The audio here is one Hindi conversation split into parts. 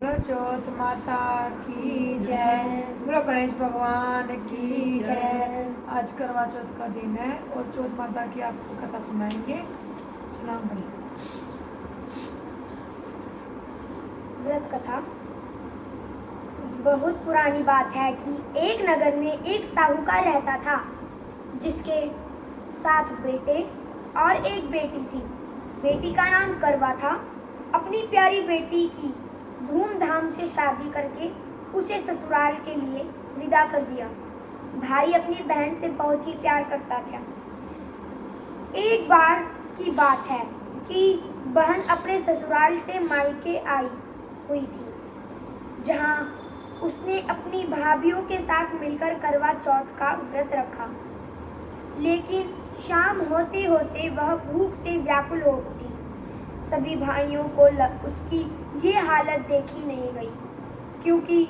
बोलो चौथ माता की जय। बोलो गणेश भगवान की जय। आज करवा चौथ का दिन है और चौथ माता की आपको कथा सुनाएंगे। सुनाओ भाई। व्रत कथा। बहुत पुरानी बात है कि एक नगर में एक साहूकार रहता था, जिसके 7 बेटे और एक बेटी थी। बेटी का नाम करवा था। अपनी प्यारी बेटी की धूमधाम से शादी करके उसे ससुराल के लिए विदा कर दिया। भाई अपनी बहन से बहुत ही प्यार करता था। एक बार की बात है कि बहन अपने ससुराल से मायके आई हुई थी, जहां उसने अपनी भाभियों के साथ मिलकर करवा चौथ का व्रत रखा। लेकिन शाम होते होते वह भूख से व्याकुल हो उठी। सभी भाइयों को उसकी ये हालत देखी नहीं गई, क्योंकि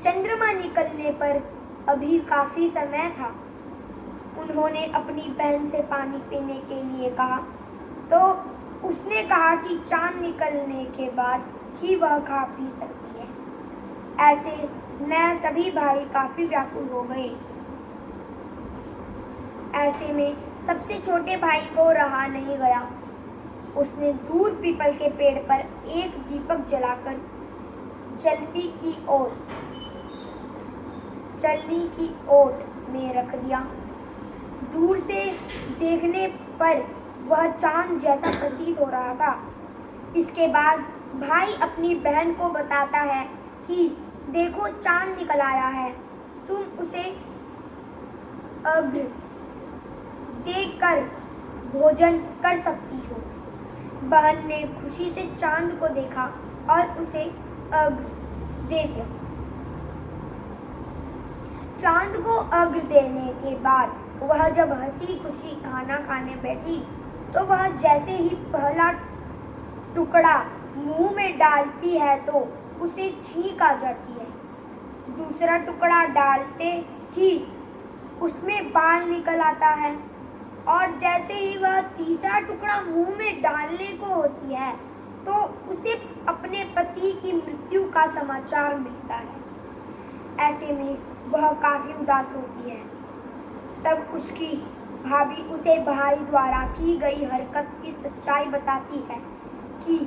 चंद्रमा निकलने पर अभी काफी समय था। उन्होंने अपनी बहन से पानी पीने के लिए कहा, तो उसने कहा कि चांद निकलने के बाद ही वह खा पी सकती है। ऐसे में सभी भाई काफी व्याकुल हो गए। ऐसे में सबसे छोटे भाई को रहा नहीं गया। उसने दूर पीपल के पेड़ पर एक दीपक जलाकर जलनी की ओट में रख दिया। दूर से देखने पर वह चांद जैसा प्रतीत हो रहा था। इसके बाद भाई अपनी बहन को बताता है कि देखो, चांद निकल आया है, तुम उसे अर्घ्य देकर भोजन कर सकती हो। बहन ने खुशी से चांद को देखा और उसे अर्घ्य दे दिया। चांद को अर्घ्य देने के बाद वह जब हंसी खुशी खाना खाने बैठी, तो वह जैसे ही पहला टुकड़ा मुंह में डालती है तो उसे छींक आ जाती है। दूसरा टुकड़ा डालते ही उसमें बाल निकल आता है, और जैसे ही वह तीसरा टुकड़ा मुंह में डालने को होती है तो उसे अपने पति की मृत्यु का समाचार मिलता है। ऐसे में वह काफी उदास होती है। तब उसकी भाभी उसे भाई द्वारा की गई हरकत की सच्चाई बताती है कि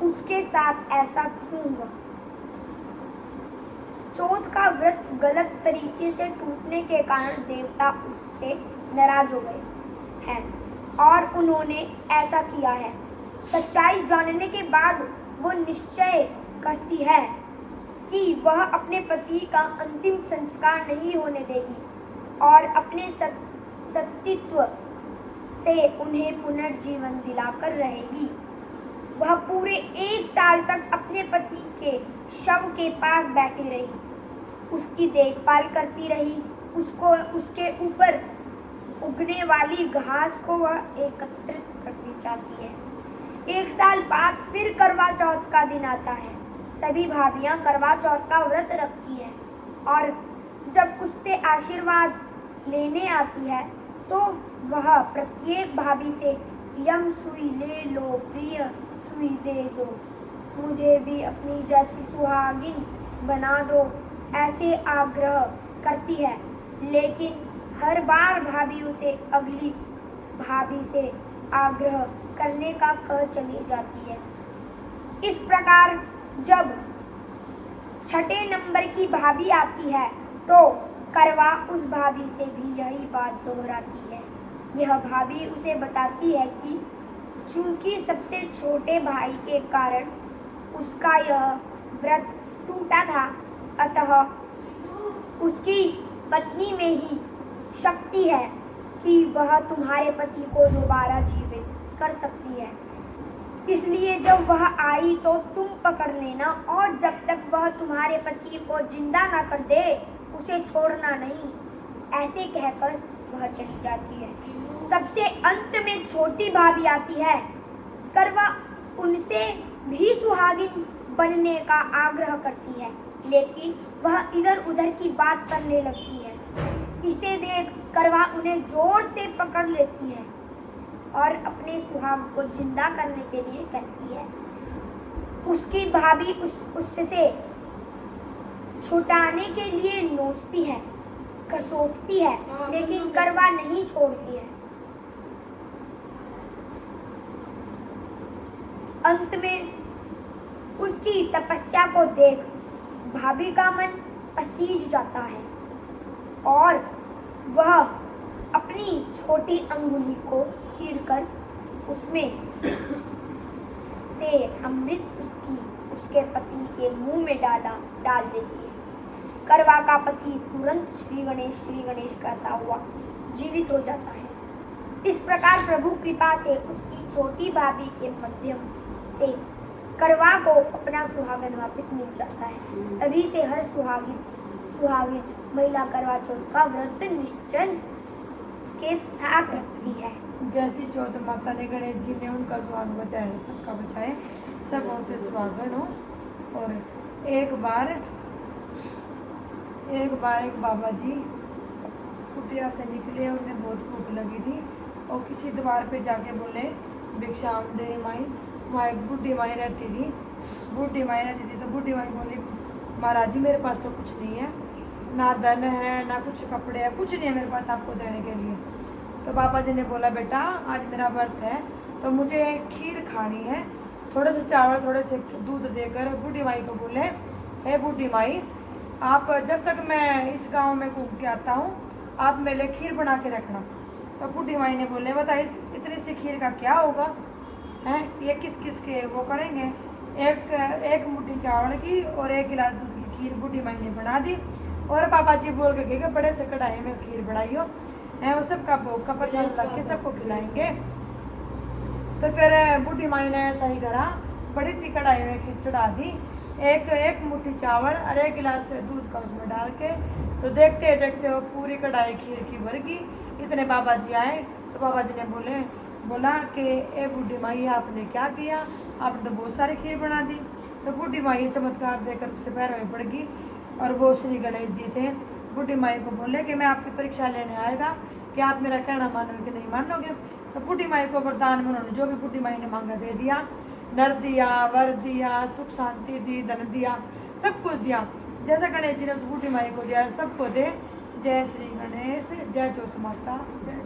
उसके साथ ऐसा क्यों हुआ। चौथ का व्रत गलत तरीके से टूटने के कारण देवता उससे नाराज हो गए हैं और उन्होंने ऐसा किया है। सच्चाई जानने के बाद वो निश्चय करती है कि वह अपने पति का अंतिम संस्कार नहीं होने देगी और अपने सतीत्व से उन्हें पुनर्जीवन दिलाकर रहेगी। वह पूरे 1 साल तक अपने पति के शव के पास बैठी रही, उसकी देखभाल करती रही। उसके ऊपर उगने वाली घास को वह एकत्रित करनी चाहती है। 1 साल बाद फिर करवा चौथ का दिन आता है। सभी भाभियां करवा चौथ का व्रत रखती हैं और जब उससे आशीर्वाद लेने आती है तो वह प्रत्येक भाभी से यम सुई ले लो, प्रिय सुई दे दो, मुझे भी अपनी जैसी सुहागिन बना दो, ऐसे आग्रह करती है। लेकिन हर बार भाभी उसे अगली भाभी से आग्रह करने का कह चली जाती है। इस प्रकार जब 6ठे नंबर की भाभी आती है तो करवा उस भाभी से भी यही बात दोहराती है। यह भाभी उसे बताती है कि चूंकि सबसे छोटे भाई के कारण उसका यह व्रत टूटा था, अतः उसकी पत्नी में ही शक्ति है कि वह तुम्हारे पति को दोबारा जीवित कर सकती है। इसलिए जब वह आई तो तुम पकड़ लेना, और जब तक वह तुम्हारे पति को जिंदा ना कर दे उसे छोड़ना नहीं। ऐसे कहकर वह चली जाती है। सबसे अंत में छोटी भाभी आती है। करवा उनसे भी सुहागिन बनने का आग्रह करती है, लेकिन वह इधर उधर की बात करने लगती है। इसे देख करवा उन्हें जोर से पकड़ लेती है और अपने सुहाग को जिंदा करने के लिए कहती है। उसकी भाभी उससे छुटाने के लिए नोचती है, कसोटती है, लेकिन करवा नहीं छोड़ती है। अंत में उसकी तपस्या को देख भाभी का मन पसीज जाता है और वह अपनी छोटी अंगुली को चीरकर उसमें से अमृत उसके पति के मुंह में डाल देती है। करवा का पति तुरंत श्री गणेश कहता हुआ जीवित हो जाता है। इस प्रकार प्रभु कृपा से उसकी छोटी भाभी के माध्यम से करवा को अपना सुहागन वापस मिल जाता है। तभी से हर सुहागिन महिला करवा चौथ का व्रत निश्चय के साथ रखती है। जैसी चौथ माता ने गणेश जी ने उनका सुहाग बचाया, सबका बचाए, सब औरतें सुहागन हो। और एक बार एक बाबा जी कुटिया से निकले, उन्हें बहुत भूख लगी थी और किसी द्वार पे जाके बोले भिक्षाम दे माई। वहाँ एक बूढ़ी माई रहती थी तो बूढ़ी माई बोली महाराज जी मेरे पास तो कुछ नहीं है, ना धन है ना कुछ कपड़े है, कुछ नहीं है मेरे पास आपको देने के लिए। तो बाबा जी ने बोला बेटा आज मेरा व्रत है तो मुझे खीर खानी है। थोड़े से चावल थोड़े से दूध देकर बूढ़ी माई को बोले हे बूढ़ी माई आप जब तक मैं इस गांव में घूम के आता हूँ आप मेरे लिए खीर बना के रखना। तो बूढ़ी माई ने बोले बताइए इतनी सी खीर का क्या होगा, हैं ये किस किस के वो करेंगे। एक मुट्ठी चावल की और 1 गिलास दूध की खीर बूढ़ी माई ने बना दी और बाबा जी बोल के गए कि बड़े से कढ़ाई में खीर बनाइयो है, वो सबका भोग का प्रसाद लग के सबको खिलाएंगे। तो फिर बूढ़ी माई ने ऐसा ही करा, बड़ी सी कढ़ाई में खीर चढ़ा दी, एक मुट्ठी चावल और 1 गिलास दूध का उसमें डाल के। तो देखते देखते वो पूरी कढ़ाई खीर की भर गई। इतने बाबा जी आए तो बाबा जी ने बोला कि ए बूढ़ी माई आपने क्या किया, आपने तो बहुत सारी खीर बना दी। तो बूढ़ी माई चमत्कार देकर उसके पैरों में पड़ गई और वो श्री गणेश जी थे। बूढ़ी माई को बोले कि मैं आपकी परीक्षा लेने आया था कि आप मेरा कहना मानोगे कि नहीं मानोगे। तो बूढ़ी माई को वरदान में उन्होंने जो भी बूढ़ी माई ने मांगा दे दिया, नर दिया, वर दिया, सुख शांति दी, धन दिया, सब कुछ दिया। जैसा गणेश जी ने उस बूढ़ी माई को दिया सबको दे। जय श्री गणेश, जय ज्योत माता, जय